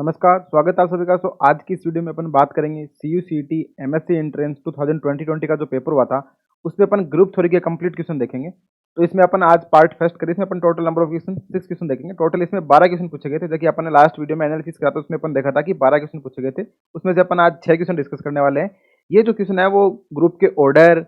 नमस्कार, स्वागत है आप सभी का। आज की इस वीडियो में अपन बात करेंगे CU/CET एमएससी एंट्रेंस 2020 का जो पेपर हुआ था, उसमें अपन ग्रुप थ्योरी के कंप्लीट क्वेश्चन देखेंगे। तो इसमें अपन आज पार्ट फर्स्ट करें, इसमें अपन total number of question 6 question देखेंगे। टोटल इसमें 12 क्वेश्चन पूछे गए थे। देखिए अपन ने लास्ट वीडियो में एनालिसिस करा था, उसमें अपन देखा था कि 12 क्वेश्चन पूछे गए थे। उसमें से अपन आज 6 क्वेश्चन डिस्कस करने वाले हैं। ये जो क्वेश्चन है वो ग्रुप के ऑर्डर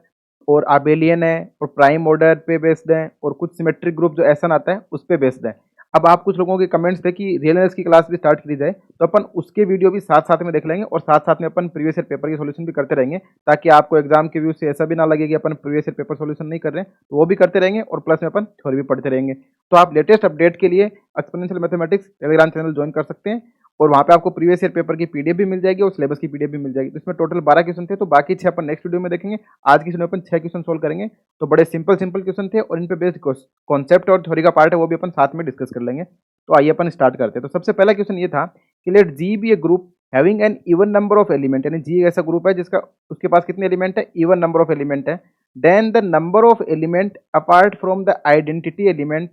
और आबेलियन है और प्राइम ऑर्डर पे बेस्ड है और कुछ सिमेट्रिक ग्रुप जो एसन आता है उस पे बेस्ड है। अब आप कुछ लोगों के कमेंट्स थे कि रियल एनालिसिस की क्लास भी स्टार्ट करी जाए, तो अपन उसके वीडियो भी साथ साथ में देख लेंगे और साथ साथ में अपन प्रीवियस ईयर पेपर की सॉल्यूशन भी करते रहेंगे, ताकि आपको एग्जाम के व्यू से ऐसा भी ना लगे कि अपन प्रीवियस ईयर पेपर सॉल्यूशन नहीं कर रहे हैं। तो वो भी करते रहेंगे और प्लस में अपन थ्योरी भी पढ़ते रहेंगे। तो आप लेटेस्ट अपडेट के लिए exponential mathematics Telegram channel join कर सकते हैं और वहाँ पे आपको प्रीवियस ईयर पेपर की पीडीएफ भी मिल जाएगी और सिलेबस की पीडीएफ भी मिल जाएगी। तो इसमें टोटल 12 क्वेश्चन थे, तो बाकी 6 अपन नेक्स्ट वीडियो में देखेंगे। आज की वीडियो में अपन 6 क्वेश्चन सोल्व करेंगे। तो बड़े सिंपल सिंपल क्वेश्चन थे और इन पे बेस्ड कॉन्सेप्ट और थ्योरी का पार्ट है वो भी अपन साथ में डिस्कस कर लेंगे। तो आइए अपन स्टार्ट करते हैं। तो सबसे पहला क्वेश्चन ये था कि let G be a group having an even number of element, यानी जी ऐसा ग्रुप है जिसका उसके पास कितने एलिमेंट है, इवन नंबर ऑफ एलिमेंट है। Then the number of element apart from the identity element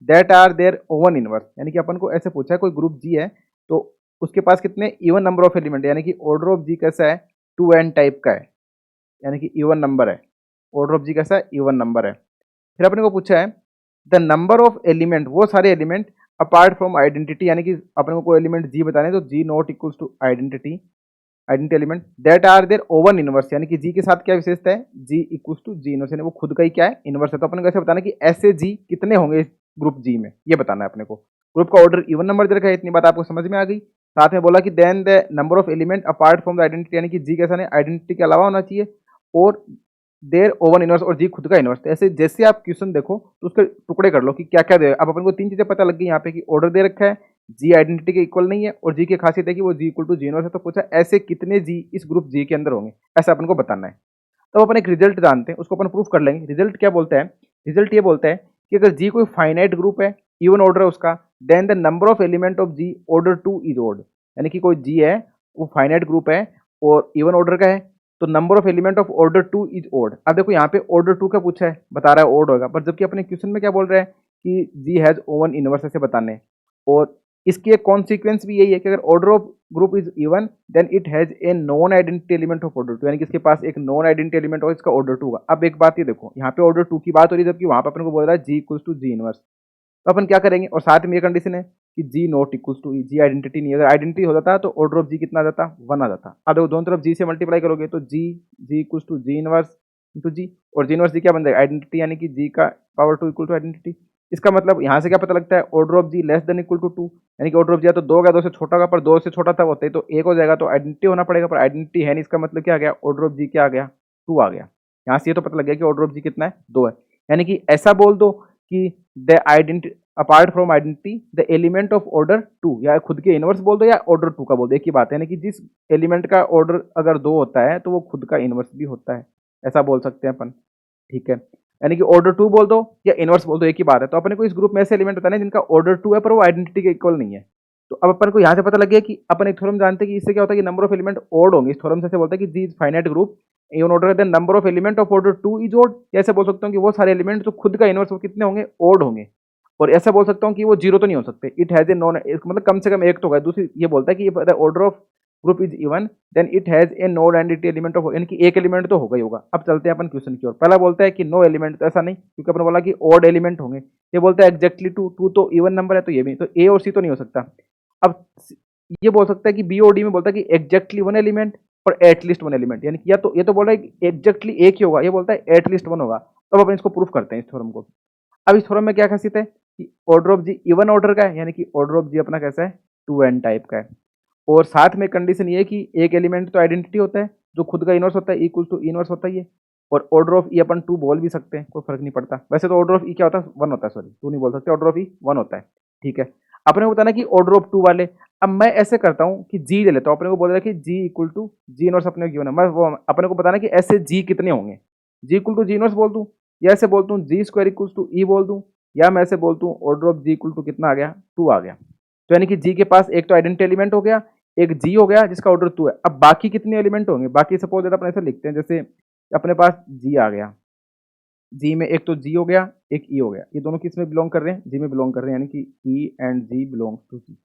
that are their own inverse, यानी कि अपन को ऐसे पूछा है कोई ग्रुप जी है तो उसके पास कितने इवन नंबर ऑफ एलिमेंट, यानी कि ऑर्डर ऑफ जी कैसा है, 2n टाइप का है, यानी कि इवन नंबर है। ऑर्डर ऑफ जी कैसा है, इवन नंबर है। फिर अपने को पूछा है द नंबर ऑफ एलिमेंट, वो सारे एलिमेंट अपार्ट फ्रॉम आइडेंटिटी, यानी कि अपने को कोई एलिमेंट जी बताने तो G not equals to identity, identity element that are their own inverse, यानी कि जी के साथ क्या विशेषता है, G equals to G inverse, यानी वो खुद का ही क्या है, इनवर्स है। तो अपने को ऐसे बताना कि ऐसे जी कितने होंगे इस ग्रुप जी में, ये बताना है अपने को। ग्रुप का ऑर्डर इवन नंबर दे रखा है, इतनी बात आपको समझ में आ गई। साथ में बोला कि then the number of element apart from the identity, यानी कि जी कैसा नहीं, आइडेंटिटी के अलावा होना चाहिए और देर ओवन इनवर्स और जी खुद का इनवर्स। तो ऐसे जैसे आप क्वेश्चन देखो तो उसके टुकड़े कर लो कि क्या क्या दे। अब अपन को 3 चीजें पता लग गई यहाँ पे कि ऑर्डर दे रखा है, जी आइडेंटिटी के इक्वल नहीं है और जी की खासियत है कि वो जी इक्वल टू जी इनवर्स है। तो पूछा ऐसे कितने जी इस ग्रुप जी के अंदर होंगे, ऐसा अपन को बताना है। तो अपन एक रिजल्ट जानते हैं, उसको अपन प्रूफ कर लेंगे। रिजल्ट क्या बोलता है, रिजल्ट ये बोलता है कि अगर जी कोई फाइनाइट ग्रुप है, इवन ऑर्डर है उसका, then the number of element of G order 2 is odd, यानी कि कोई जी है वो फाइनाइट ग्रुप है और इवन ऑर्डर का है, तो number of element of order 2 is odd. अब देखो यहाँ पे ऑर्डर 2 का पूछा है, बता रहा है ऑड होगा, पर जबकि अपने क्वेश्चन में क्या बोल रहा है कि जी हैज ओवन इनवर्स ऐसे बताने। और इसकी एक कॉन्सिक्वेंस भी यही है कि अगर order of group is even then it has a non identity element of order 2, यानी कि इसके पास एक नॉन आइडेंटिटी एलिमेंट और इसका ऑर्डर 2 का। अब एक बात ये देखो, यहाँ पे ऑर्डर 2 की बात हो रही है जबकि वहां पर अपन को बोल रहा है G equals to G inverse. तो अपन क्या करेंगे, और साथ में ये कंडीशन है कि G not equals to G identity नहीं है। अगर आइडेंटिटी हो जाता तो ऑर्डर ऑफ जी कितना आ जाता, 1 आ जाता। अब देखो दोनों तरफ जी से मल्टीप्लाई करोगे तो G equals to G inverse into G, और जी इनवर्स जी क्या बन जाएगा, आइडेंटिटी, यानी कि जी का पावर 2 इक्वल टू आइडेंटिटी। इसका मतलब यहाँ से क्या पता लगता है, order of G less than equal to 2, यानी कि ऑर्डर ऑफ जी या तो 2 होगा, 2 से छोटा होगा, पर 2 से छोटा तब होता है तो 1 हो जाएगा, तो आइडेंटिटी होना पड़ेगा, पर आइडेंटिटी है नहीं। इसका मतलब क्या आ गया, ऑर्डर ऑफ जी क्या आ गया, 2 आ गया। यहाँ से ये तो पता लग गया कि ऑर्डर ऑफ जी कितना है, 2 है। यानी कि ऐसा बोल दो कि the identity apart from identity the element of order 2, या खुद के इनवर्स बोल दो या ऑर्डर 2 का बोल दो, एक ही बात है। यानी कि जिस एलिमेंट का ऑर्डर अगर 2 होता है तो वो खुद का इनवर्स भी होता है, ऐसा बोल सकते हैं अपन। ठीक है, यानी कि ऑर्डर 2 बोल दो या इनवर्स बोल दो, एक ही बात है। तो अपने को इस ग्रुप में ऐसे एलिमेंट बताने हैं जिनका ऑर्डर 2 है पर वो आइडेंटिटी के इक्वल नहीं है। तो अब अपन को यहाँ से पता लग गया कि अपन एक थ्योरम जानते हैं कि इससे क्या होता है कि नंबर ऑफ एलिमेंट ऑड होंगे। इस थ्योरम से ऐसे बोलता है कि G is finite group even order then number of element of order 2 is odd. ऐसे बोल सकता हूँ कि वो सारे एलिमेंट जो खुद का इनवर्स वो कितने होंगे, ऑड होंगे। और ऐसा बोल सकता हूँ कि वो जीरो तो नहीं हो सकते, इट हैज ए नॉन, मतलब कम से कम एक तो होगा। दूसरी ये बोलता है कि order of group is even then it has a non identity element of, यानी कि एक एलिमेंट तो होगा ही होगा। अब चलते हैं अपन क्वेश्चन की ओर। पहला बोलता है कि नो एलिमेंट, तो ऐसा नहीं, क्योंकि अपने बोला कि ऑड एलिमेंट होंगे। ये बोलता है एग्जैक्टली 2, 2 तो इवन नंबर है, तो ये भी, तो ए और सी तो नहीं हो सकता। अब ये बोल सकता है कि बी और डी में बोलता है कि एग्जैक्टली 1 एलिमेंट और एटलीस्ट 1 एलिमेंट, यानी कि या तो ये तो बोल रहा है कि एग्जैक्टली एक ही होगा, ये बोलता है एटलीस्ट 1 होगा। तो अब अपन इसको प्रूफ करते हैं इस थ्योरम को। अब इस थ्योरम में क्या खासियत है कि order of G even order का है, यानी कि ऑर्डर ऑफ जी अपना कैसा है, 2n टाइप का है। और साथ में कंडीशन ये है कि एक एलिमेंट तो आइडेंटिटी होता है जो खुद का इनवर्स होता है, इक्वल टू इनवर्स होता है ये। और ऑर्डर ऑफ ई अपन 2 बोल भी सकते हैं, कोई फर्क नहीं पड़ता। वैसे तो ऑर्डर ऑफ ई क्या होता है, 1 होता है, सॉरी 2 नहीं बोल सकते, ऑर्डर ऑफ ई 1 होता है। ठीक है, अपने को बताना कि ऑर्डर ऑफ 2 वाले। अब मैं ऐसे करता हूँ कि जी ले लेता हूँ, अपने को बोल रहा है कि जी इक्वल टू जी इनवर्स अपने को गिवन है। मैं वो अपने को बताना कि ऐसे जी कितने होंगे, G equal to G inverse बोल दूँ, या ऐसे बोलता हूँ G square equal to E बोल दूँ, या मैं ऐसे बोलता हूँ order of G equal to कितना आ गया, 2 आ गया। तो यानी कि जी के पास एक तो आइडेंटिटी एलिमेंट हो गया, एक जी हो गया जिसका ऑर्डर 2 है। अब बाकी कितने एलिमेंट होंगे, बाकी सपोज अपन ऐसे लिखते हैं, जैसे अपने पास जी आ गया, जी में एक तो जी हो गया, एक ई हो गया, ये दोनों किस में बिलोंग कर रहे हैं, जी में बिलोंग कर रहे हैं, यानी कि e and G belong to G.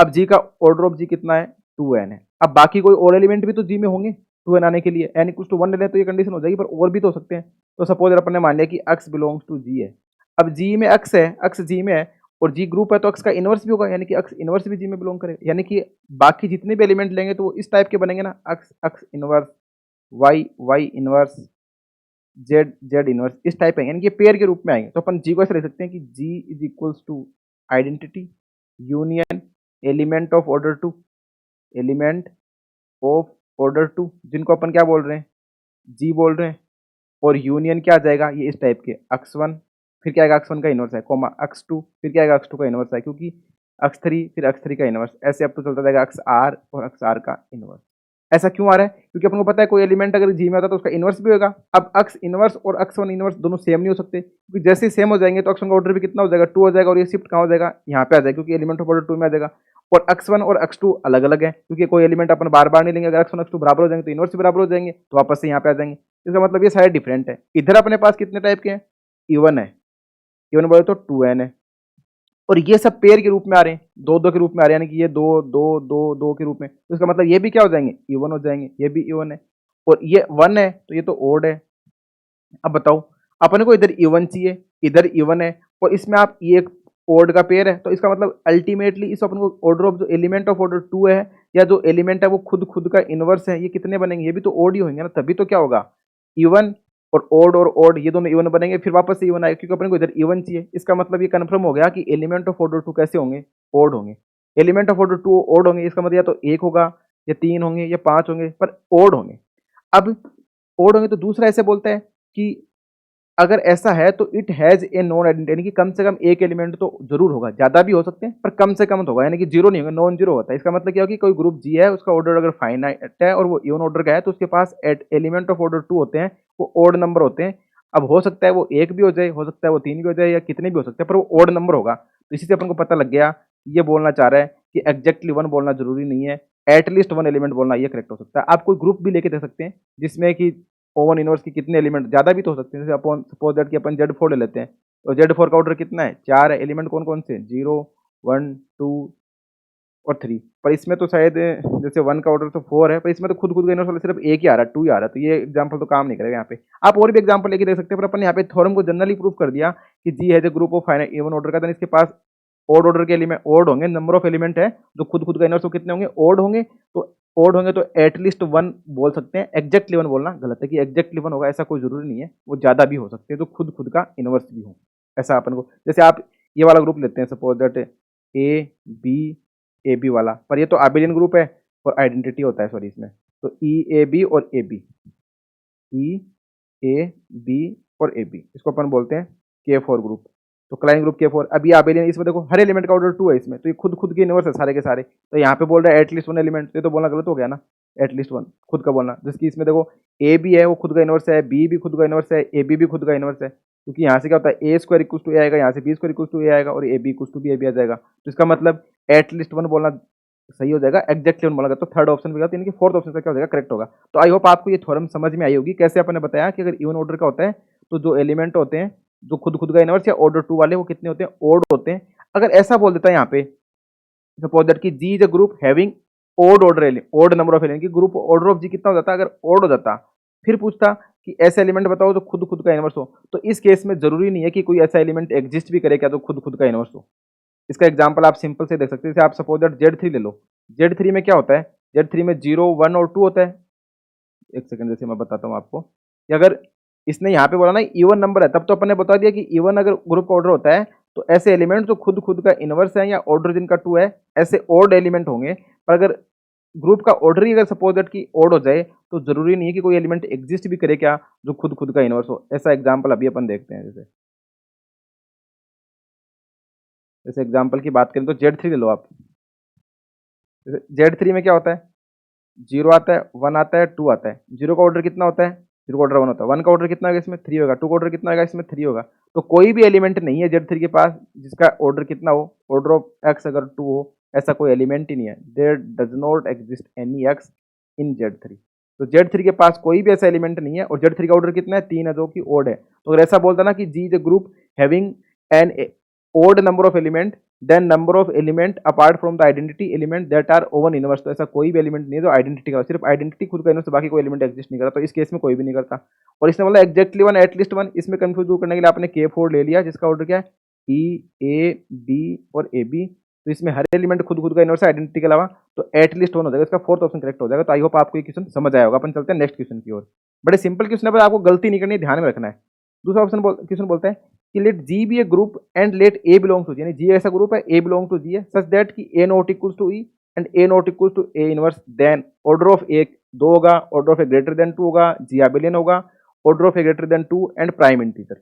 अब जी का ऑर्डर ऑफ जी कितना है, 2n है। अब बाकी कोई और एलिमेंट भी तो जी में होंगे 2n आने के लिए, n इक्वल टू 1 ले लें तो ये कंडीशन हो जाएगी, पर और भी तो हो सकते हैं। तो सपोज अपन ने मान लिया कि x बिलोंग्स टू जी है। अब जी में x है, x जी में है और जी ग्रुप है, तो x का इनवर्स भी होगा, यानी कि x इनवर्स भी जी में बिलोंग करेगा। यानी कि बाकी जितने भी एलिमेंट लेंगे तो वो इस टाइप के बनेंगे ना, x inverse, y inverse, z inverse, इस टाइप है, यानी कि पेयर के रूप में आएंगे। तो अपन जी को ऐसे लिख सकते हैं कि G is equals to identity union element of order two, element of order two, जिनको अपन क्या बोल रहे हैं, जी बोल रहे हैं। और यूनियन क्या आ जाएगा, ये इस टाइप के x1, फिर क्या आएगा x1 का इनवर्स है, कोमा x2, फिर क्या आएगा x2 का इनवर्स है, क्योंकि x3 फिर x3 का इनवर्स, ऐसे अब तो चलता जाएगा xr और xr का इनवर्स। ऐसा क्यों आ रहा है, क्योंकि अपन को पता है कोई एलिमेंट अगर जी में आता है तो उसका इनवर्स भी होगा। अब x इनवर्स और x1 इनवर्स दोनों सेम नहीं हो सकते, क्योंकि जैसे ही सेम हो जाएंगे तो x1 का ऑर्डर भी कितना हो जाएगा, 2 हो जाएगा, और ये शिफ्ट कहाँ हो जाएगा, यहाँ पे आ जाएगा, क्योंकि एलिमेंट ऑफ ऑर्डर 2 में आ जाएगा। और x1 और x2 अलग अलग है, क्योंकि कोई एलिमेंट अपन बार बार नहीं लेंगे। अगर x1 x2 बराबर हो जाएंगे तो इनवर्स भी बराबर हो जाएंगे, तो वापस से यहाँ पे आ जाएंगे। इसका मतलब ये सारे डिफरेंट है। इधर अपने पास कितने टाइप के हैं, इवन है, इवन बोले तो 2n है, और ये सब पेयर के रूप में आ रहे हैं, दो दो के रूप में आ रहे हैं, यानी कि ये दो दो दो दो के रूप में। तो इसका मतलब ये भी क्या हो जाएंगे, इवन हो जाएंगे, ये भी इवन है, और ये 1 है तो ये तो ओड है। अब बताओ, अपने को इधर इवन चाहिए, इधर इवन है, और इसमें आप ये एक ओड का पेयर है, तो इसका मतलब अल्टीमेटली इस अपन को ऑर्डर ऑफ जो एलिमेंट ऑफ ऑर्डर 2 है, या जो एलिमेंट है वो खुद का इनवर्स है, ये कितने बनेंगे, ये भी तो ओड ही होंगे ना, तभी तो क्या होगा, इवन और ओड ये दोनों इवन बनेंगे, फिर वापस से इवन आएगा, क्योंकि अपने को इधर इवन चाहिए। इसका मतलब ये कंफर्म हो गया कि एलिमेंट ऑफ ऑर्डर 2 कैसे होंगे, ओड होंगे। एलिमेंट ऑफ ऑर्डर 2 ओड होंगे, इसका मतलब या तो 1 होगा, या 3 होंगे, या 5 होंगे, पर ओड होंगे। अब ओड होंगे तो दूसरा ऐसे बोलता है कि अगर ऐसा है तो it has a non identity, यानी कि कम से कम एक एलिमेंट तो जरूर होगा, ज्यादा भी हो सकते हैं पर कम से कम तो होगा, यानी कि जीरो नहीं होगा, नॉन जीरो होता है। इसका मतलब क्या होगा कि कोई ग्रुप जी है, उसका ऑर्डर अगर फाइनाइट है और वो इवन ऑर्डर का है, तो उसके पास एलिमेंट ऑफ ऑर्डर 2 होते हैं, वो ओड नंबर होते हैं। अब हो सकता है वो 1 भी हो जाए, हो सकता है वो 3 भी हो जाए, या कितने भी हो सकते हैं, पर वो ओड नंबर होगा। तो इसी से अपन को पता लग गया, ये बोलना चाह रहा है कि एग्जैक्टली 1 बोलना जरूरी नहीं है, एटलीस्ट 1 एलिमेंट बोलना ये करेक्ट हो सकता है। आप कोई ग्रुप भी लेके देख सकते हैं जिसमें कि ओवन इनवर्स की कितने एलिमेंट, ज्यादा भी तो हो सकते हैं, जैसे अपन सपोज दैट कि अपन Z4 ले लेते हैं, तो Z4 का ऑर्डर कितना है, 4 है। एलिमेंट कौन कौन से, 0 1 2 और 3, पर इसमें तो शायद जैसे 1 का ऑर्डर तो 4 है, पर इसमें तो खुद का इनवर्स वाला सिर्फ एक ही आ रहा है, 2 ही आ रहा है, तो ये एग्जांपल तो काम नहीं करेगा यहाँ पे। आप और भी एग्जांपल लेके देख सकते हैं, पर अपन यहाँ पे थ्योरम को जनरली प्रूव कर दिया कि जी है जो group of finite even order का, देन इसके पास ओड ऑर्डर के एलिमेंट ओड होंगे, नंबर ऑफ एलिमेंट है जो खुद का इनवर्स कितने होंगे, ओड होंगे। तो ओड होंगे तो एटलीस्ट 1 बोल सकते हैं, एग्जैक्टली 1 बोलना गलत है, कि एग्जैक्टली 1 होगा ऐसा कोई जरूरी नहीं है, वो ज्यादा भी हो सकते हैं जो खुद का इनवर्स भी हो। ऐसा अपन को, जैसे आप ये वाला ग्रुप लेते हैं, सपोज दैट ए बी वाला, पर ये तो आबेलियन ग्रुप है और आइडेंटिटी होता है, सॉरी इसमें तो ई ए बी और A B, E A B और ए बी, इसको अपन बोलते हैं K4 ग्रुप। तो क्लाइन ग्रुप K4, अब ये आबेलियन, इसमें देखो हर एलिमेंट का ऑर्डर 2 है इसमें, तो ये खुद के इनवर्स है सारे के सारे। तो यहाँ पे बोल रहा है एटलीस्ट 1 एलिमेंट, ये तो बोलना गलत हो गया ना, एटलीस्ट 1 खुद का बोलना, जिसकी इसमें देखो ए बी है वो खुद का इनवर्स है, बी भी खुद का इनवर्स है, ए बी भी खुद का इनवर्स है, क्योंकि यहाँ से क्या होता है, A square equal to A आएगा, यहाँ से B square equal to A आएगा, और A B equal to B A B आ जाएगा। तो इसका मतलब एटलीस्ट 1 बोलना सही हो जाएगा, एग्जैक्टली 1 बोला जाए तो थर्ड ऑप्शन भी, यानी कि फोर्थ ऑप्शन का क्या हो जाएगा, करेक्ट होगा। तो आई होप आपको ये थ्योरम समझ में आई होगी, कैसे अपन ने बताया कि अगर इवन ऑर्डर का होता है तो जो एलिमेंट होते हैं जो खुद का इनवर्स या ऑर्डर 2 वाले, वो कितने होते हैं, ओड होते हैं। अगर ऐसा बोल देता है यहाँ पे, सपोज दैट कि G is a group having odd order, odd number of element, की ग्रुप ऑर्डर ऑफ जी कितना हो जाता, अगर ओड हो जाता, फिर पूछता कि ऐसे एलिमेंट बताओ जो खुद का इनवर्स हो, तो इस केस में जरूरी नहीं है कि कोई ऐसा एलिमेंट एग्जिस्ट भी करे क्या तो खुद का इनवर्स हो। इसका एग्जांपल आप सिंपल से देख सकते हैं, जैसे आप सपोज दैट Z3 ले लो, Z3 में क्या होता है, Z3 में 0 1 और 2 होता है। एक सेकंड, जैसे मैं बताता हूँ आपको कि अगर इसने यहाँ पे बोला ना इवन नंबर है, तब तो अपन ने बता दिया कि इवन अगर ग्रुप का ऑर्डर होता है तो ऐसे एलिमेंट जो खुद का इनवर्स है या ऑर्डर जिनका 2 है, ऐसे ओड एलिमेंट होंगे। पर अगर ग्रुप का ऑर्डर ही अगर सपोज दैट की ओड हो जाए, तो जरूरी नहीं है कि कोई एलिमेंट एग्जिस्ट भी करे क्या जो खुद का इनवर्स हो। ऐसा एग्जाम्पल अभी अपन देखते हैं, जैसे एग्जाम्पल की बात करें तो Z3 ले लो आप। Z3 में क्या होता है, 0 आता है, 1 आता है, 2 आता है। 0 का ऑर्डर कितना होता है, 0 का ऑर्डर 1 होता है। 1 का ऑर्डर कितना होगा, इसमें 3 होगा। 2 का ऑर्डर कितना होगा, इसमें 3 होगा। तो कोई भी एलिमेंट नहीं है Z3 के पास जिसका ऑर्डर कितना हो, ऑर्डर ऑफ x अगर 2 हो, ऐसा कोई एलिमेंट ही नहीं है। There does not exist any x in Z3। तो Z3 के पास कोई भी ऐसा एलिमेंट नहीं है, और Z3 का ऑर्डर कितना है, 3 है, जो कि ओड है। तो अगर ऐसा बोलता ना कि G is a group having an odd number of element then number of element apart from the identity element that are oven inverse। तो ऐसा कोई भी एलिमेंट नहीं है जो आइडेंटिटी का, सिर्फ आइडेंटिटी खुद का इनवर्स, बाकी कोई एलिमेंट एग्जिस्ट नहीं करता। तो इस केस में कोई भी नहीं करता। और इसने बोला एग्जैक्टली वन एटलीस्ट वन। इसमें कंफ्यूज दूर करने के लिए आपने K4 ले लिया जिसका ऑर्डर क्या है E A B और A B। तो इसमें हर एलिमेंट खुद खुद का इनवर्स है आइडेंटिटी के अलावा, तो एटलीस्ट वन हो जाएगा। इसका फोर्थ ऑप्शन करेक्ट हो जाएगा। तो आई होप आपको ये क्वेश्चन समझ आया होगा। अपन चलते हैं नेक्स्ट क्वेश्चन की ओर। बड़े सिंपल क्वेश्चन है, पर आपको गलती नहीं करनी है, ध्यान में रखना है। दूसरा ऑप्शन क्वेश्चन बोलता है कि let G be a group and let a belong to G, यानी जी ऐसा ग्रुप है, ए बिलोंग टू जी है, सच दैट कि a not equals to e and a not equals to a inverse, then order of a 2 होगा, order of a greater than 2 होगा, G abelian होगा, order of a greater than 2 and prime integer.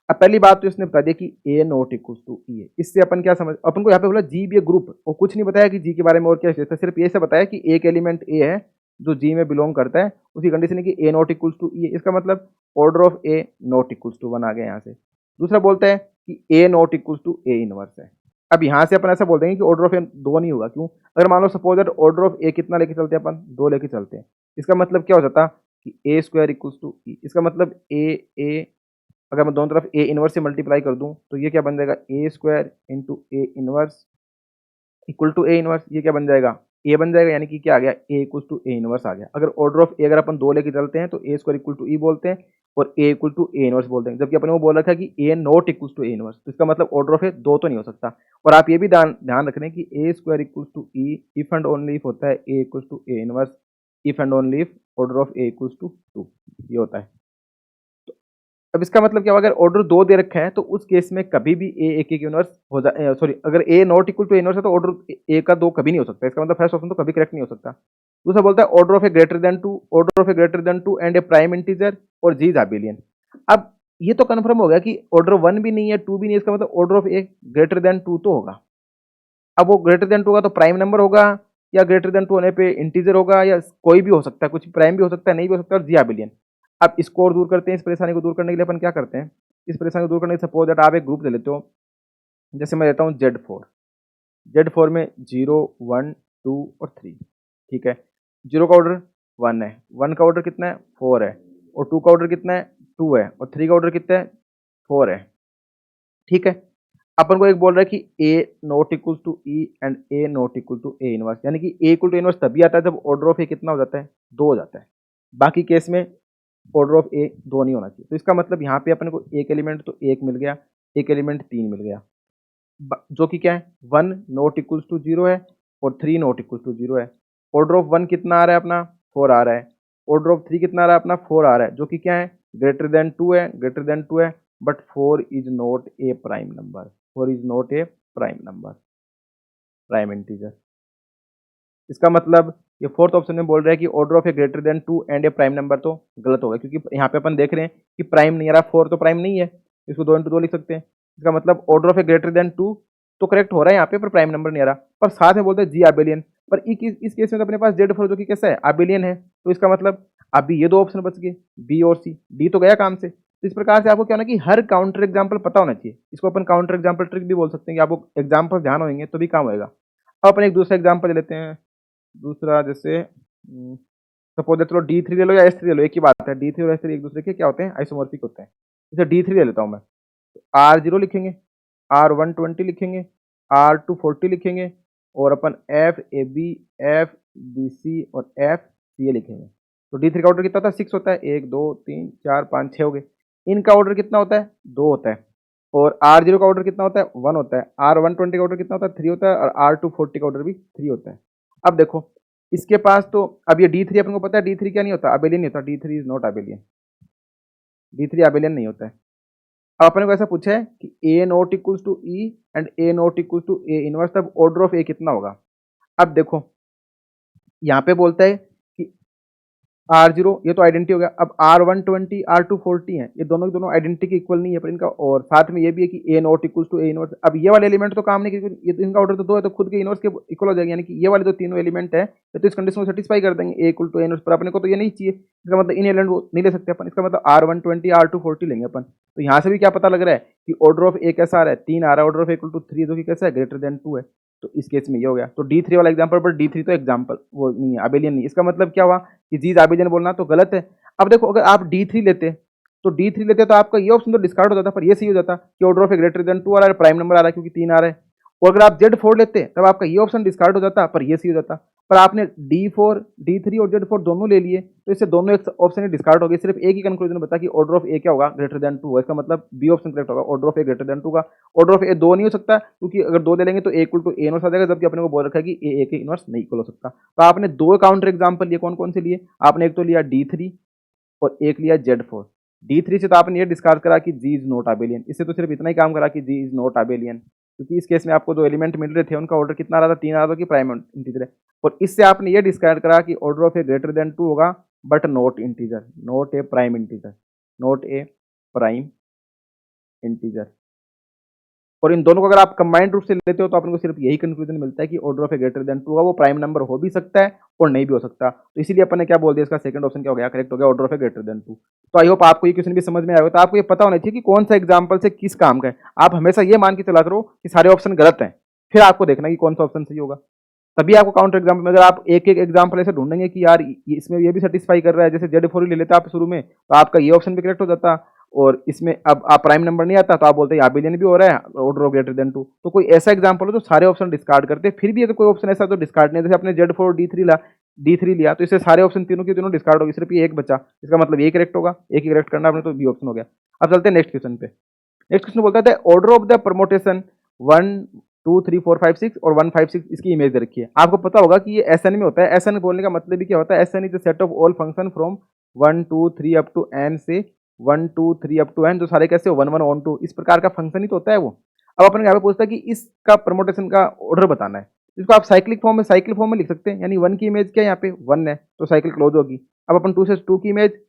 अब पहली बात तो इसने बता दिया कि a not equals to e है। इससे अपन क्या समझ, अपन को यहाँ पे बोला जी बी ए ग्रुप, और कुछ नहीं बताया कि जी के बारे में और क्या विशेषता, सिर्फ ये से बताया कि एक एलिमेंट ए है जो जी में बिलोंग करता है, उसकी कंडीशन है कि a not equals to e है। इसका मतलब order of a not equals to 1 आ गया यहाँ से। दूसरा बोलता है कि a not equals to a inverse है। अब यहाँ से अपन ऐसा बोल देंगे कि ऑर्डर ऑफ ए 2 नहीं होगा। क्यों? अगर मान लो suppose that order of a कितना लेके चलते हैं अपन, 2 लेके चलते हैं। इसका मतलब क्या हो जाता कि ए स्क्वायर इक्वल्स टू ई। इसका मतलब ए अगर मैं दोनों तरफ ए इनवर्स से मल्टीप्लाई कर दूं तो ये क्या बन जाएगा, a square into a inverse equal to a inverse. ये क्या बन जाएगा, ए बन जाएगा, यानी कि क्या आ गया, ए इक्वल टू ए इनवर्स आ गया। अगर ऑर्डर ऑफ ए अगर अपन 2 लेके चलते हैं तो a square equal to e बोलते हैं और a equal to a inverse बोलते हैं। जबकि अपने वो बोल रखा है कि a not equal to a inverse, तो इसका मतलब ऑर्डर ऑफ ए 2 तो नहीं हो सकता। और आप ये भी ध्यान रख रहे हैं कि a square equal to e if and only if होता है a equal to a inverse, if and only if order of A equal to 2, ये होता है। अब इसका मतलब क्या होगा, अगर ऑर्डर 2 दे रखा है तो उस केस में कभी भी ए एक एक इनवर्स हो जाए, सॉरी अगर ए नॉट इक्वल टू इनवर्स है तो ऑर्डर ए का 2 कभी नहीं हो सकता। इसका मतलब फर्स्ट ऑप्शन तो कभी करेक्ट नहीं हो सकता। दूसरा बोलता है order of a greater than 2, order of a greater than 2 and A prime integer और जी इज अबिलियन। अब ये तो कंफर्म हो गया कि ऑर्डर 1 भी नहीं है 2 भी नहीं है, इसका मतलब order of a greater than 2 तो होगा। अब वो ग्रेटर देन 2 होगा तो प्राइम नंबर होगा, या ग्रेटर देन 2 होने पे इंटीजर होगा, या कोई भी हो सकता है, कुछ प्राइम भी हो सकता है, नहीं भी हो सकता, और जी अबिलियन। अब इसको और दूर करते हैं, इस परेशानी को दूर करने के लिए अपन क्या करते हैं, इस परेशानी को दूर करने के लिए सपोज दैट आप एक ग्रुप ले लेते हो। जैसे मैं लेता हूँ Z4 में 0 1 2 और 3, ठीक है। 0 का ऑर्डर 1 है, 1 का ऑर्डर कितना है 4 है, और 2 का ऑर्डर कितना है 2 है, और 3 का ऑर्डर कितना है 4 है, ठीक है। अपन को एक बोल रहा है कि a not equal to e and a not equal to a inverse, यानी कि ए इक्वल टू इनवर्स तभी आता है जब ऑर्डर ऑफ ए कितना हो जाता है 2 हो जाता है। बाकी केस में ऑर्डर ऑफ ए 2 नहीं होना चाहिए। तो इसका मतलब यहाँ पे अपन को एक एलिमेंट तो 1 मिल गया, एक एलिमेंट 3 मिल गया, जो कि क्या है 1 नॉट इक्वल्स टू 0 है और 3 नॉट इक्वल्स टू 0 है। ऑर्डर ऑफ 1 कितना आ रहा है अपना 4 आ रहा है, ऑर्डर ऑफ 3 कितना आ रहा है अपना 4 आ रहा है, जो कि क्या है ग्रेटर देन 2 है, ग्रेटर देन 2 है, but 4 is not a prime number, 4 is not a prime number, prime integer. इसका मतलब ये फोर्थ ऑप्शन में बोल रहा है कि order of a greater than 2 and A prime number, तो गलत होगा, क्योंकि यहाँ पे अपन देख रहे हैं कि प्राइम नहीं आ रहा, 4 तो प्राइम नहीं है, इसको 2 इंटू 2 लिख सकते हैं। इसका मतलब order of a greater than 2 तो करेक्ट हो रहा है यहाँ पे, पर प्राइम नंबर नहीं आ रहा। पर साथ में बोलते हैं जी अबिलियन, पर इस केस में तो अपने पास Z4 जो कि कैसा है अबिलियन है, तो इसका मतलब अभी ये 2 ऑप्शन बच गए, बी और सी, डी तो गया काम से। तो इस प्रकार से आपको क्या होना कि हर काउंटर एग्जाम्पल पता होना चाहिए। इसको अपन काउंटर एग्जाम्पल ट्रिक भी बोल सकते हैं कि आपको एग्जाम्पल ध्यान होंगे तो भी काम होगा। अब अपन एक दूसरा एग्जाम्पल ले लेते हैं। दूसरा जैसे सपोज चलो D3 ले लो या S3 ले लो, एक ही बात है। D3 और S3 एक दूसरे के क्या होते हैं, आइसोमॉर्फिक होते हैं। जैसे D3 ले लेता हूँ मैं, तो R0 लिखेंगे, R120 लिखेंगे, R240 लिखेंगे, और अपन FAB FBC और FCA लिखेंगे। तो D3 का ऑर्डर कितना होता है 6 होता है, 1 2 3 4 5 6 हो गए। इनका ऑर्डर कितना होता है 2 होता है, और R0 का ऑर्डर कितना होता है 1 होता है, R120 का ऑर्डर कितना होता है 3 होता है, और R240 का ऑर्डर भी 3 होता है। अब देखो इसके पास तो अब ये D3 अपन को पता है D3 क्या नहीं होता, अबिलियन नहीं होता, D3 is not abelian, D3 abelian नहीं होता है। अब अपने को ऐसा पूछा है कि a not equals to e and a not equals to a inverse, तब ऑर्डर ऑफ ए कितना होगा। अब देखो यहाँ पे बोलता है कि R0 ये तो आइडेंटिटी हो गया। अब R120 R240 है, ये दोनों के दोनों आइडेंटिटी के इक्वल नहीं है, पर इनका और साथ में ये भी है कि a not equals to a inverse. अब ये वाले एलिमेंट तो काम नहीं, क्योंकि ये तो इनका ऑर्डर तो 2 है, तो खुद के इनवर्स के इक्वल हो जाएगा, यानी कि ये वाले जो तीनों एलिमेंट है तो इस कंडीशन को सेटिस्फाई कर देंगे, ए इक्वल टू ए इनवर्स। पर अपने को तो ये नहीं चाहिए, इसका मतलब इन एलिमेंट को नहीं ले सकते अपन। इसका मतलब R120 R240 लेंगे अपन। तो यहाँ से भी क्या पता लग रहा है कि ऑर्डर ऑफ ए कैसा आ रहा है 3 आ रहा है, order of A equal to 3 जो कि कैसा है ग्रेटर देन 2 है। तो इस केस में ये हो गया। तो D3 वाला एग्जांपल, पर D3 तो एग्जांपल वो नहीं है, अबिलियन नहीं। इसका मतलब क्या हुआ कि जी अबिलियन बोलना तो गलत है। अब देखो अगर आप D3 लेते तो D3 लेते तो आपका ये ऑप्शन तो डिस्कार्ड हो जाता, पर ये सही हो जाता कि order of a greater than 2 आ रहा है, प्राइम नंबर आ रहा है क्योंकि 3 आ रहा है। और अगर आप Z4 लेते तब आपका ये ऑप्शन डिस्कार्ड हो जाता, पर ये सही हो जाता। पर आपने D4, D3 और Z4 दोनों ले लिए, तो इससे दोनों एक ऑप्शन ही डिस्कार्ड हो गए। सिर्फ एक ही कंक्लूजन बता कि ऑर्डर ऑफ ए क्या होगा, ग्रेटर देन 2 होगा। इसका मतलब बी ऑप्शन करेक्ट होगा, order of a greater than 2 का। ऑर्डर ऑफ ए 2 नहीं हो सकता, क्योंकि अगर 2 ले लेंगे तो ए इक्वल टू ए इनवर्स आ जाएगा, जबकि अपने को बोल रखा है कि ए के इनवर्स नहीं इक्वल हो सकता। तो आपने दो काउंटर एग्जाम्पल लिए, कौन कौन से लिए? आपने एक तो लिया D3 और एक लिया Z4। D3 से तो आपने ये डिस्कार्ड करा कि G इज नॉट अबेलियन, इससे तो सिर्फ इतना ही काम करा कि G इज नॉट अबेलियन, क्योंकि इस केस में आपको जो एलिमेंट मिल रहे थे उनका ऑर्डर कितना आ रहा था, 3 आ रहा था कि प्राइम इंटीजर है। और इससे आपने ये डिस्कार्ड करा कि order of a greater than 2 होगा, but not integer, not a prime integer, not a prime integer. और इन दोनों को अगर आप कंबाइंड रूप से लेते हो तो आपको सिर्फ यही कंक्लूजन मिलता है कि order of a greater than 2 का वो प्राइम नंबर हो भी सकता है और नहीं भी हो सकता। तो इसीलिए अपन ने क्या बोल दिया, इसका सेकंड ऑप्शन क्या हो गया, करेक्ट हो गया, order of a greater than 2। तो आई होप आपको ये क्वेश्चन भी समझ में आएगा। तो आपको ये पता होना चाहिए कि कौन सा एग्जाम्पल से किस काम का है। आप हमेशा ये मान के चला करो कि सारे ऑप्शन गलत हैं, फिर आपको देखना कि कौन सा ऑप्शन सही होगा, तभी आपको काउंटर एग्जाम्पल में अगर आप एक एक एग्जाम्पल ऐसे ढूंढेंगे कि यार इसमें ये भी सेटिस्फाई कर रहा है, जैसे Z4 ले लेते आप शुरू में, तो आपका ये ऑप्शन भी करेक्ट हो जाता। और इसमें अब आप प्राइम नंबर नहीं आता तो आप बोलते हैं अबिलियन भी हो रहा है, ऑर्डर ऑफ ग्रेटर देन 2। तो कोई ऐसा एग्जाम्पल हो तो सारे ऑप्शन डिस्कार्ड करते, फिर भी अगर कोई ऑप्शन ऐसा तो डिस्कार्ड नहीं, जैसे आपने Z4 D3 लिया तो इससे सारे ऑप्शन तीनों के तीनों डिस्कार्ड हो गए, सिर्फ ये एक बचा, इसका मतलब ये करेक्ट होगा, एक ही करेक्ट करना आपने, तो बी ऑप्शन हो गया। अब चलते हैं नेक्स्ट क्वेश्चन पे। नेक्स्ट क्वेश्चन बोलता है ऑर्डर ऑफ द परमोटेशन 1 2 3 4 5 6 और 1 5 6 इसकी इमेज दे रखी है। आपको पता होगा कि ये SN में होता है। SN बोलने का मतलब भी क्या होता है, SN is the set of all function from 1 2 3 up to n से 1 2 3 अप टू n, जो सारे कैसे 1 1 ऑन 2 इस प्रकार का फंक्शन ही तो होता है वो। अब अपन यहाँ पे पूछता है कि इसका परमोटेशन का ऑर्डर बताना है। इसको आप साइक्लिक फॉर्म में लिख सकते हैं, यानी 1 की इमेज क्या है, यहाँ पे 1 है तो साइकिल क्लोज होगी। अब अपन 2 से 2 की इमेज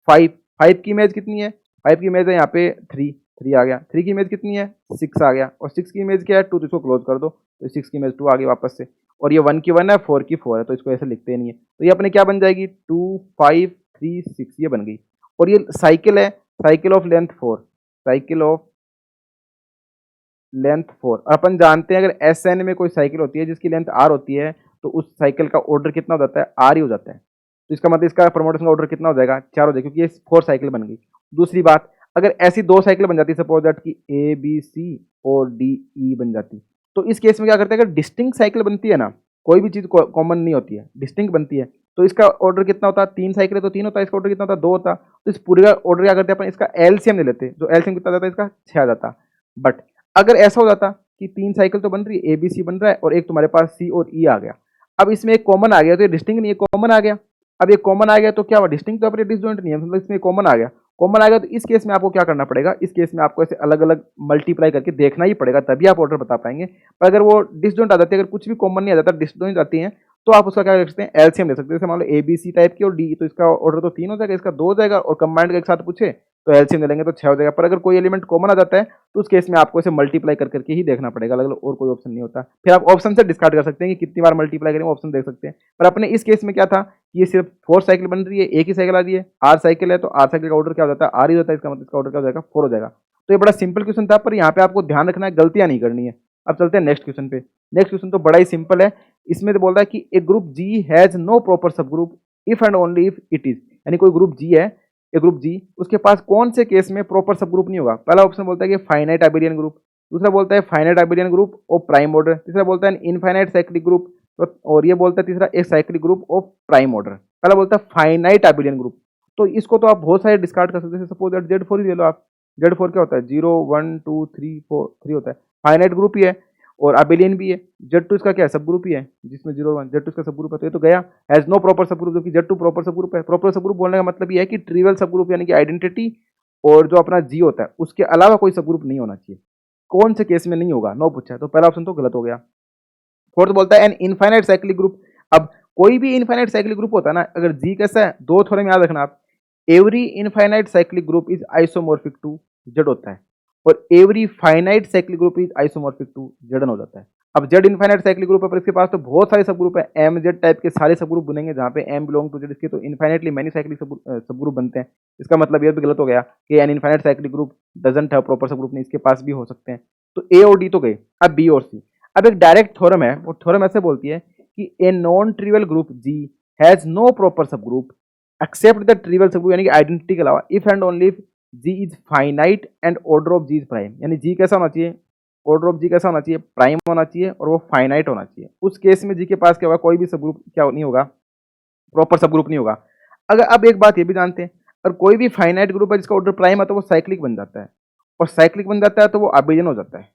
5, 5 की इमेज कितनी है, 5 की इमेज है यहाँ पे 3 आ गया, 3 की इमेज कितनी है 6 आ गया, और 6 की इमेज क्या है 2, तो इसको क्लोज कर दो, तो 6 की इमेज 2 आ गई वापस से। और ये 1 की 1 है, 4 की 4 है, तो इसको ऐसे लिखते नहीं है, तो ये अपने क्या बन जाएगी 2 5 3 6 ये बन गई। और ये साइकिल है, cycle of length 4, cycle of length 4। अपन जानते हैं अगर SN में कोई साइकिल होती है जिसकी लेंथ R होती है तो उस साइकिल का ऑर्डर कितना हो जाता है, R ही हो जाता है। तो इसका मतलब इसका परमोटेशन का ऑर्डर कितना हो जाएगा, 4 हो जाएगा, क्योंकि ये 4 साइकिल बन गई। दूसरी बात, अगर ऐसी 2 साइकिल बन जाती, सपोज दैट कि ABC और DE बन जाती, तो इस केस में क्या करते हैं, अगर डिस्टिंक्ट साइकिल बनती है ना, कोई भी चीज कॉमन नहीं होती है, डिस्टिंक्ट बनती है, तो इसका ऑर्डर कितना होता है, 3 साइकिल है तो 3 होता है, इसका ऑर्डर कितना होता है 2 होता। तो इस पूरे का ऑर्डर क्या करते हैं अपन, इसका एलसीएम ले लेते हैं, जो एलसीएम कितना जाता है इसका 6 आ जाता। बट अगर ऐसा हो जाता कि 3 साइकिल तो बन रही है, ABC बन रहा है और एक तुम्हारे पास C और E आ गया, अब इसमें एक कॉमन आ गया तो ये डिस्टिंक्ट नहीं है, कॉमन आ गया। अब ये कॉमन आ गया तो क्या हुआ, डिस्टिंक्ट तो अपने डिसजॉइंट नहीं है, मतलब इसमें कॉमन आ गया। कॉमन आ गया तो इस केस में आपको क्या करना पड़ेगा, इस केस में आपको ऐसे अलग अलग मल्टीप्लाई करके देखना ही पड़ेगा, तभी आप ऑर्डर बता पाएंगे। पर अगर वो डिसजॉइंट आ जाती है, अगर कुछ भी कॉमन नहीं आ जाता, डिसजॉइंट आती है, तो आप उसका क्या कर सकते हैं, एलसीएम ले सकते हैं। जैसे मान लो ABC टाइप की और D, तो इसका ऑर्डर तो 3 हो जाएगा, इसका 2 हो जाएगा, और कंबाइंड का एक साथ पूछे तो एलसीएम ले लेंगे तो 6 हो जाएगा। पर अगर कोई एलिमेंट कॉमन आ जाता है तो उस केस में आपको इसे मल्टीप्लाई कर करके ही देखना पड़ेगा, अलग अलग और कोई ऑप्शन नहीं होता। फिर आप ऑप्शन से डिस्कार्ड कर सकते हैं कि कितनी बार मल्टीप्लाई करें, ऑप्शन देख सकते हैं। पर अपने इस केस में क्या था, ये सिर्फ 4 साइकिल बन रही है, एक ही साइकिल आ रही है, R साइकिल है, तो R साइकिल का ऑर्डर क्या हो जाता है, R ही होता है, इसका मतलब इसका ऑर्डर क्या हो जाएगा 4 हो जाएगा। तो ये बड़ा सिंपल क्वेश्चन था, पर यहाँ पे आपको ध्यान रखना है, गलतियां नहीं करनी है। अब चलते हैं नेक्स्ट क्वेश्चन पे। नेक्स्ट क्वेश्चन तो बड़ा ही सिंपल है। इसमें तो बोल रहा है कि a group G has no proper subgroup if and only if it is, यानी कोई ग्रुप G है, ए ग्रुप G, उसके पास कौन से केस में प्रॉपर सब ग्रुप नहीं होगा। पहला ऑप्शन बोलता है कि फाइनाइट अबेलियन ग्रुप, दूसरा बोलता है finite abelian group of prime order, तीसरा बोलता है इनफाइनाइट साइक्लिक ग्रुप, और ये बोलता है तीसरा एक cyclic group of prime order. पहला बोलता है फाइनाइट अबेलियन ग्रुप, तो इसको तो आप बहुत सारे डिस्कार्ड कर सकते हैं। सपोज दैट Z4 ही ले लो आप, Z4 क्या होता है 0 1 2 3 4 3 होता है, फाइनाइट ग्रुप ही है और अबेलियन भी है। Z2 इसका क्या है, सब ग्रुप ही है, जिसमें 0 1 Z2 इसका सब ग्रुप है, तो ये तो गया हैज नो प्रॉपर सब ग्रुप, जबकि Z2 प्रॉपर सब ग्रुप है। प्रॉपर सब ग्रुप बोलने का मतलब ये है कि ट्रिवियल सब ग्रुप यानी कि आइडेंटिटी और जो अपना G होता है उसके अलावा कोई सब ग्रुप नहीं होना चाहिए। कौन से केस में नहीं होगा, नो पूछा है, तो पहला ऑप्शन तो गलत हो गया। फोर्थ बोलता है एन इनफाइनाइट साइक्लिक ग्रुप। अब कोई भी इनफाइनाइट साइक्लिक ग्रुप होता है ना, अगर G कैसा है, दो थ्योरम याद रखना आप, every infinite cyclic group is isomorphic to Z होता है, और every finite cyclic group is isomorphic to Zn हो जाता है। अब Z इनफाइनाइट साइक्लिक ग्रुप है, पर इसके पास तो बहुत सारे सब ग्रुप है, MZ टाइप के सारे सब ग्रुप बनेंगे, जहाँ पे M बिलोंग टू Z, इसके तो इनफाइनाइटली मैनी साइक्लिक सब ग्रुप बनते हैं। इसका मतलब ये भी गलत हो गया कि an infinite cyclic group doesn't have proper सब ग्रुप, नहीं, इसके पास भी हो सकते हैं। तो A और D तो गए, अब B और C। अब एक डायरेक्ट थ्योरम है, वो थ्योरम ऐसे बोलती है कि a non trivial group G has no proper subgroup except the trivial subgroup, यानी कि आइडेंटिटी के अलावा, if and only if G is finite and order of G is prime, यानी जी कैसा होना चाहिए, ऑर्डर ऑफ जी कैसा होना चाहिए, प्राइम होना चाहिए और वो फाइनाइट होना चाहिए। उस केस में जी के पास क्या होगा, कोई भी सब ग्रुप क्या नहीं होगा, प्रॉपर सब ग्रुप नहीं होगा। अगर अब एक बात ये भी जानते हैं, अगर कोई भी फाइनाइट ग्रुप है जिसका ऑर्डर प्राइम है तो वो साइक्लिक बन जाता है, और साइक्लिक बन जाता है तो वो अबेलियन हो जाता है।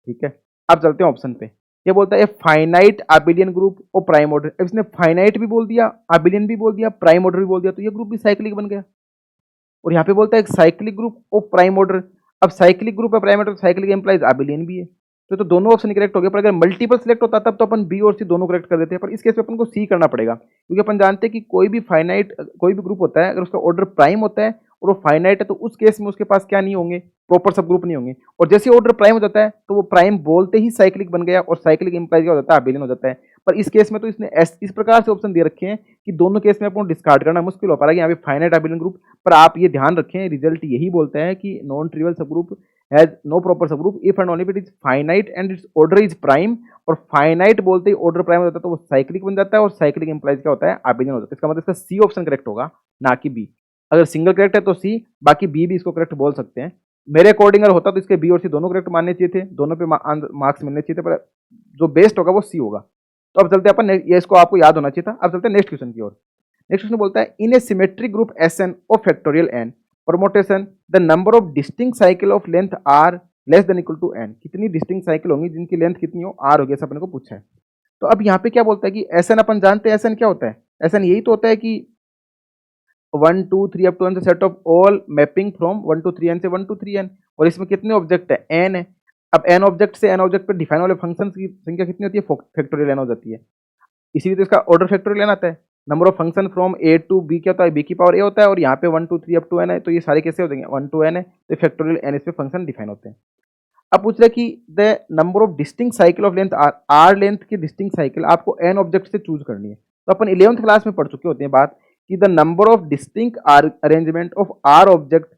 ठीक है, अब चलते हैं ऑप्शन पे। ये बोलता है फाइनाइट अबेलियन ग्रुप और प्राइम ऑर्डर। अब इसने फाइनाइट भी बोल दिया, अबेलियन भी बोल दिया, प्राइम ऑर्डर भी बोल दिया, तो ये ग्रुप भी साइक्लिक बन गया। और यहाँ पे बोलता है एक साइक्लिक ग्रुप और प्राइम ऑर्डर। अब साइक्लिक ग्रुप है, prime order, cyclic implies abelian भी है, तो दोनों ऑप्शन करेक्ट हो गए। पर अगर मल्टीपल सिलेक्ट होता तब तो अपन बी और सी दोनों करेक्ट कर देते हैं, पर इस केस में अपन को सी करना पड़ेगा, क्योंकि अपन जानते हैं कि कोई भी फाइनाइट कोई भी ग्रुप होता है अगर उसका ऑर्डर प्राइम होता है और वो फाइनाइट है तो उस केस में उसके पास क्या नहीं होंगे, प्रॉपर सब ग्रुप नहीं होंगे। और जैसे ऑर्डर प्राइम हो जाता है तो वो प्राइम बोलते ही साइक्लिक बन गया और साइक्लिक इंप्लाइज क्या हो जाता है, अबेलियन हो जाता है। पर इस केस में तो इसने इस प्रकार से ऑप्शन दे रखे हैं कि दोनों केस में आपको डिस्कार्ड करना मुश्किल हो पा रहा है यहाँ पे फाइनाइट अबेलियन ग्रुप। पर आप ये ध्यान रखें, रिजल्ट यही बोलता है कि नॉन ट्रिवियल सब group has no proper subgroup if and only it is finite and it's order is prime. और फाइनाइट बोलते ही ऑर्डर प्राइम हो जाता है तो वो साइक्लिक बन जाता है और साइक्लिक इंप्लाइज क्या होता है, अबेलियन हो जाता है। इसका मतलब इसका सी ऑप्शन करेक्ट होगा, ना कि बी। अगर सिंगल करेक्ट है तो सी, बाकी बी भी इसको करेक्ट बोल सकते हैं। मेरे अकॉर्डिंग अगर होता तो इसके बी और सी दोनों करेक्ट मानने चाहिए थे, दोनों पे मार्क्स मिलने चाहिए थे, पर जो बेस्ट होगा वो सी होगा। तो अब चलते हैं अपन, ये इसको आपको याद होना चाहिए था। अब चलते हैं नेक्स्ट क्वेश्चन की ओर। नेक्स्ट क्वेश्चन बोलता है in a symmetric group S n of factorial n permutation the number of distinct cycle of length r less than equal to n. कितनी डिस्टिंक्ट साइकिल होंगी जिनकी लेंथ कितनी हो, आर होगी, ऐसा अपने को पूछा है। तो अब यहाँ पे क्या बोलता है कि एस एन, अपन जानते हैं एस एन क्या होता है, एस एन यही तो होता है कि 1 2 3 अप टू एन से set of all mapping from 1 to 3n से 1 to 3n। और इसमें कितने ऑब्जेक्ट है, एन है। अब एन ऑब्जेक्ट से एन ऑब्जेक्ट पर डिफाइन वाले फंक्शन की संख्या कितनी होती है, फैक्टोरियल एन हो जाती है। इसीलिए तो इसका ऑर्डर फैक्टोरियल एन आता है। Number of function from A to B क्या होता है, बी की पावर ए होता है, और यहाँ पे 1 2 3 अप टू एन है, तो ये सारे कैसे हो जाएंगे, 1 to n है, तो फैक्टोरियल एन इस पे फंक्शन डिफाइन होते हैं। अब पूछ रहे हैं कि the number of distinct cycle of length r, r length की डिस्टिंक्ट साइकिल आपको एन ऑब्जेक्ट से चूज करनी है। तो अपन 11th क्लास में पढ़ चुके होते हैं बात कि the number of distinct r arrangement of r object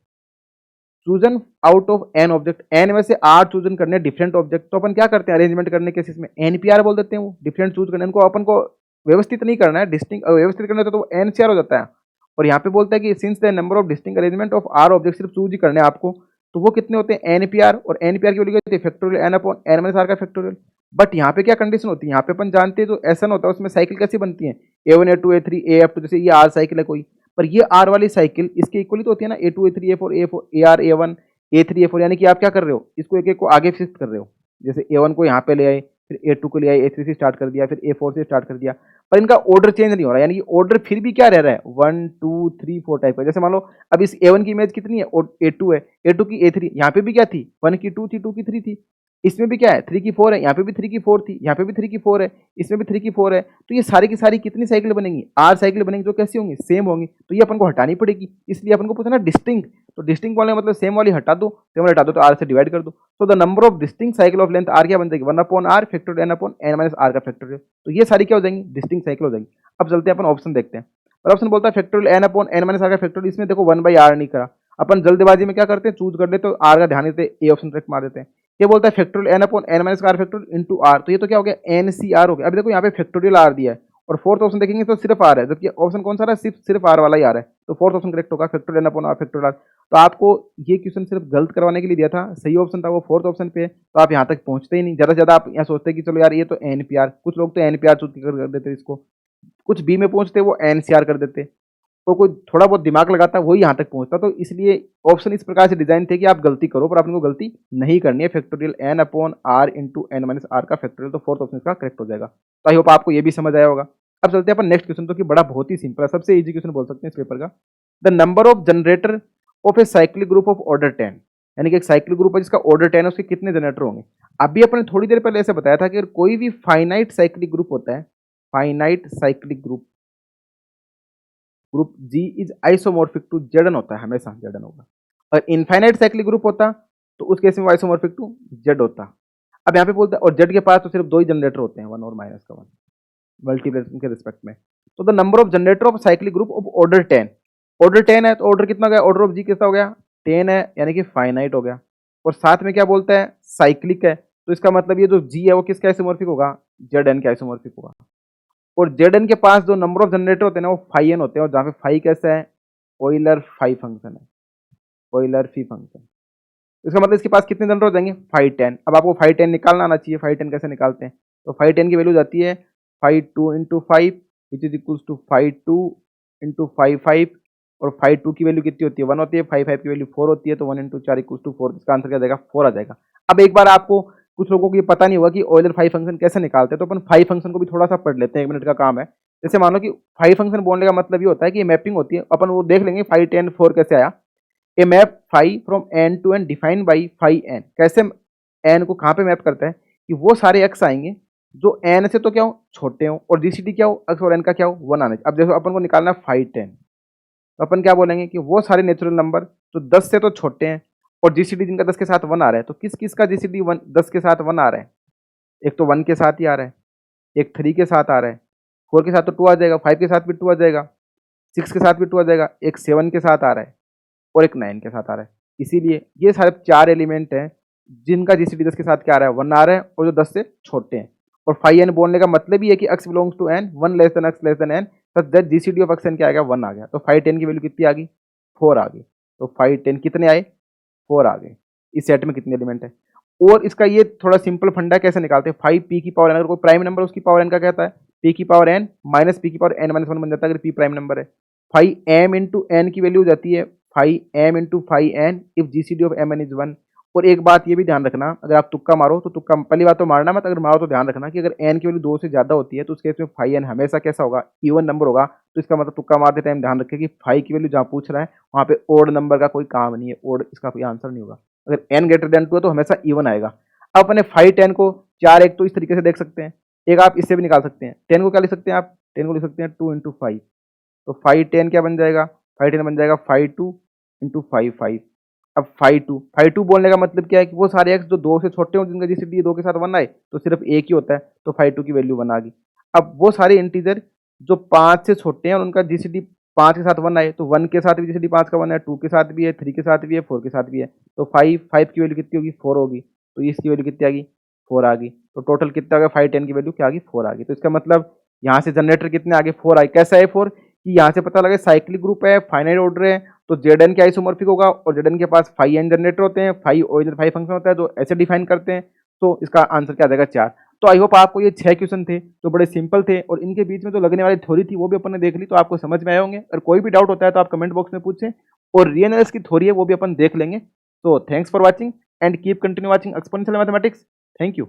chosen out of n object, n में से आर चूजन करने डिफरेंट ऑब्जेक्ट। तो अपन क्या करते हैं अरेंजमेंट करने के इसमें एनपीआर बोल देते हैं, वो डिफरेंट चूज करने, उनको अपन को व्यवस्थित नहीं करना है, डिस्टिंक्ट व्यवस्थित करना होता है तो एनसीआर हो जाता है। और यहाँ पे बोलता है कि since the number of distinct arrangement of r object सिर्फ चूज ही करने हैं आपको, तो वो कितने होते हैं, एनपीआर। और एनपीआर की वैल्यू होती है factorial n upon n minus r का फैक्टोरियल। बट यहाँ पे क्या कंडीशन होती है, यहाँ पे अपन जानते हैं जो एस एन होता है उसमें साइकिल कैसी बनती है, A1 A2 A3 A F2, जैसे ये आर साइकिल है कोई, पर ये आर वाली साइकिल इसके इक्वली तो होती है ना, A2 A3 A4 A4 AR A1 A3 A4, यानी कि आप क्या कर रहे हो, इसको एक एक को आगे शिफ्ट कर रहे हो। जैसे A1 को यहाँ पे ले आए, फिर A2 को ले आए, A3 से स्टार्ट कर दिया, फिर A4 से स्टार्ट कर दिया, पर इनका ऑर्डर चेंज नहीं हो रहा, यानी कि ऑर्डर फिर भी क्या रह रहा है, 1 2 3 4 टाइप का। जैसे मान लो अब इस A1 की इमेज कितनी है, A2 है, A2 की A3, यहाँ पे भी क्या थी, 1 की 2 थी, 2 की 3 थी, इसमें भी क्या है 3 की 4 है, यहाँ पे भी 3 की 4 थी, यहाँ पे भी 3 की 4 है, इसमें भी 3 की 4 है। तो ये सारी की सारी कितनी साइकिल बनेंगी, आर साइकिल बनेंगी, जो कैसी होंगी, सेम होंगी। तो ये अपन को हटानी पड़ेगी, इसलिए अपन को पूछना डिस्टिंक्ट। तो डिस्टिंक्ट वाले मतलब सेम वाली हटा दो, सेम वाली हटा दो तो आर से डिवाइड कर दो। तो the number of distinct cycle of length r क्या बन जाएगी, 1 upon r factorial n upon n minus r का फैक्टोरियल। तो ये सारी क्या हो जाएंगी, डिस्टिंक्ट साइकिल हो जाएंगी। अब चलते हैं अपन ऑप्शन देखते हैं। और ऑप्शन बोलता है factorial n upon n minus r का फैक्टोरियल। इसमें देखो 1/r नहीं करा, अपन जल्दबाजी में क्या करते हैं, चूज कर लेते तो आर का ध्यान देते, ए ऑप्शन करेक्ट मार देते हैं। ये बोलता है factorial n upon n minus r factorial into r, तो ये तो क्या हो गया, एन सी आर हो गया। अभी देखो यहाँ पे फैक्टोरियल आर दिया है और फोर्थ ऑप्शन देखेंगे तो सिर्फ आर है, जबकि ऑप्शन कौन सा रहा है, सिर्फ आर वाला ही आ रहा है, तो फोर्थ ऑप्शन करेक्ट होगा, factorial n upon r factorial r. तो आपको ये क्वेश्चन सिर्फ गलत करवाने के लिए दिया था, सही ऑप्शन था वो फोर्थ ऑप्शन पे, तो आप यहाँ तक पहुंचते ही नहीं। ज्यादा से ज्यादा आप यहाँ सोचते कि चलो यार ये तो एनपीआर, कुछ लोग तो एनपीआर चूज कर देते इसको, कुछ बी में पहुंचते वो एनसीआर कर देते, तो कोई थोड़ा बहुत दिमाग लगाता वही यहाँ तक पहुंचता। तो इसलिए ऑप्शन इस प्रकार से डिजाइन थे कि आप गलती करो पर आपको गलती नहीं करनी है। Factorial n upon r into n minus r का फैक्टोरियल, तो फोर्थ ऑप्शन इसका करेक्ट हो जाएगा। तो आई होप आपको ये भी समझ आया होगा। अब चलते हैं अपन नेक्स्ट क्वेश्चन, तो कि बड़ा बहुत ही सिंपल है, सबसे इजी क्वेश्चन बोल सकते हैं इस पेपर का। The number of generator off a cyclic group of order 10, यानी कि एक साइक्लिक ग्रुप है जिसका ऑर्डर 10 है, उसके कितने जनरेटर होंगे। अभी अपने थोड़ी देर पहले ऐसे बताया था कि अगर कोई भी फाइनाइट साइक्लिक ग्रुप होता है, finite cyclic group G is isomorphic to Z n होता है, हमेशा जेडन होगा। और इनफाइनाइट साइक्लिक ग्रुप होता तो उस केस में आइसोमॉर्फिक टू जेड होता। अब यहाँ पे बोलता है और जेड के पास तो सिर्फ दो ही जनरेटर होते हैं, 1 और -1 मल्टीप्लिकेशन के रिस्पेक्ट में। तो the number of generator off cyclic group of order 10, order 10 है तो ऑर्डर कितना हो गया, ऑर्डर ऑफ जी कितना हो गया, 10 है, यानी कि फाइनाइट हो गया। और साथ में क्या बोलता है, साइक्लिक है, तो इसका मतलब ये जो जी है वो किसका आइसोमॉर्फिक होगा, जेड एन का आइसोमॉर्फिक होगा। और जेड के पास जो नंबर ऑफ जनरेटर होते हैं ना वो फाई एन होते हैं, और जहाँ पे फाई कैसा है, ऑयलर फाई फंक्शन है। ऑयलर फी फंक्शन। इसका मतलब इसके पास कितने जनरेटर हो जाएंगे, 510। अब आपको 510 निकालना आना चाहिए। 510 कैसे निकालते हैं, तो 510 की वैल्यू जाती है 52 into 5 which is equals to 52 into 55, और 52 की वैल्यू कितनी होती है, 1 होती है, 55 की वैल्यू 4 होती है, तो 1 इंटू 4 इक्वल्स टू 4। इसका आंसर क्या जाएगा, 4 आ जाएगा। अब एक बार आपको कुछ लोगों को ये पता नहीं होगा कि ऑयलर 5 फंक्शन कैसे निकालते हैं, तो अपन 5 फंक्शन को भी थोड़ा सा पढ़ लेते हैं, 1 मिनट का काम है। जैसे मान लो कि 5 फंक्शन बोलने का मतलब ये होता है कि ये मैपिंग होती है, अपन वो देख लेंगे 5 10 4 कैसे आया। A map phi from N to N defined by phi N. कैसे एन को कहाँ पे मैप करता है कि वो सारे एक्स आएंगे जो एन से तो क्या हो छोटे हो, और जीसीडी क्या हो एक्स और एन का क्या हो 1 आने। अब देखो अपन को निकालना है 5 10, तो अपन क्या बोलेंगे कि वो सारे नेचुरल नंबर जो 10 से तो छोटे हैं और जीसीडी जिनका 10 के साथ 1 आ रहा है, तो किस किस का जीसीडी 10 के साथ 1 आ रहा है, एक तो 1 के साथ ही आ रहा है, एक 3 के साथ आ रहा है, 4 के साथ तो 2 आ जाएगा, 5 के साथ भी 2 आ जाएगा, 6 के साथ भी 2 आ जाएगा, एक 7 के साथ आ रहा है और एक 9 के साथ आ रहा है। इसीलिए ये सारे 4 एलिमेंट हैं जिनका जीसीडी 10 के साथ क्या आ रहा है 1 आ रहा है, और जो 10 से छोटे हैं। और फाई एन बोलने का मतलब ही है कि x belongs to n, 1 less than x less than n, such that GCD of x n क्या आ गया 1 आ गया। तो 5 10 की वैल्यू कितनी आ गई 4 आ गई। तो 5 10 कितने आए 4 आ गए। इस सेट में कितने एलिमेंट है, और इसका ये थोड़ा सिंपल फंडा कैसे निकालते हैं, 5 p की पावर n, अगर कोई प्राइम नंबर उसकी पावर n का कहता है p की पावर n माइनस p की पावर n माइनस 1 बन जाता है अगर p प्राइम नंबर है। 5m इंटू n की वैल्यू हो जाती है 5m into 5n if GCD of mn is 1। और एक बात ये भी ध्यान रखना, अगर आप तुक्का मारो तो तुक्का पहली बात तो मारना मत, अगर मारो तो ध्यान रखना कि अगर n की वैल्यू 2 से ज्यादा होती है तो उस केस में 5n हमेशा कैसा होगा इवन नंबर होगा। तो इसका मतलब तुक्का मारते टाइम ध्यान रखें कि 5 की वैल्यू जहाँ पूछ रहा है वहाँ पे ओड नंबर का कोई काम नहीं है, ओड इसका कोई आंसर नहीं होगा। अगर n ग्रेटर देन 2 है तो हमेशा इवन आएगा। अब अपने 5 10 को 4 एक तो इस तरीके से देख सकते हैं, एक आप इससे भी निकाल सकते हैं। 10 को क्या लिख सकते हैं आप, 10 को लिख सकते हैं 2 इंटू 5, तो 5 10 क्या बन जाएगा, 5 10 बन जाएगा 5 2 इंटू 5 5। अब 5 2 बोलने का मतलब क्या है कि वो सारे एक्स जो 2 से छोटे हों जिनका जीसीडी 2 के साथ 1 आए तो सिर्फ एक ही होता है, तो 5 2 की वैल्यू 1 आ गई। अब वो सारे इंटीजर जो 5 से छोटे हैं और उनका जीसीडी 5 के साथ 1 आए, तो 1 के साथ भी जीसीडी 5 का 1 है, 2 के साथ भी है, 3 के साथ भी है, 4 के साथ भी है, तो 5 की वैल्यू कितनी होगी 4 होगी, तो इसकी वैल्यू कितनी आ गई 4 आ गई। तो टोटल कितना आ गया 5 10 की वैल्यू क्या आ गई 4 आ गई। तो इसका मतलब यहाँ से जनरेटर कितने आगे 4 आए। कैसा है 4 कि यहाँ से पता लगे साइक्लिक ग्रुप है, फाइनाइट ऑर्डर है, तो जेड के आइसोमॉर्फिक होगा, और जेड के पास 5 एन जनरेटर होते हैं, 5 ऑयलर 5 फंक्शन होता है जो ऐसे डिफाइन करते हैं। तो इसका आंसर क्या आ जाएगा 4। तो आई होप आपको ये 6 क्वेश्चन थे जो बड़े सिंपल थे, और इनके बीच में जो लगने वाली थ्योरी थी वो भी अपन ने देख ली, तो आपको समझ में आए होंगे। अगर कोई भी डाउट होता है तो आप कमेंट बॉक्स में पूछें, और रीएनएस की थ्योरी है वो भी अपन देख लेंगे। तो thanks for watching and keep continue watching exponential mathematics. Thank you.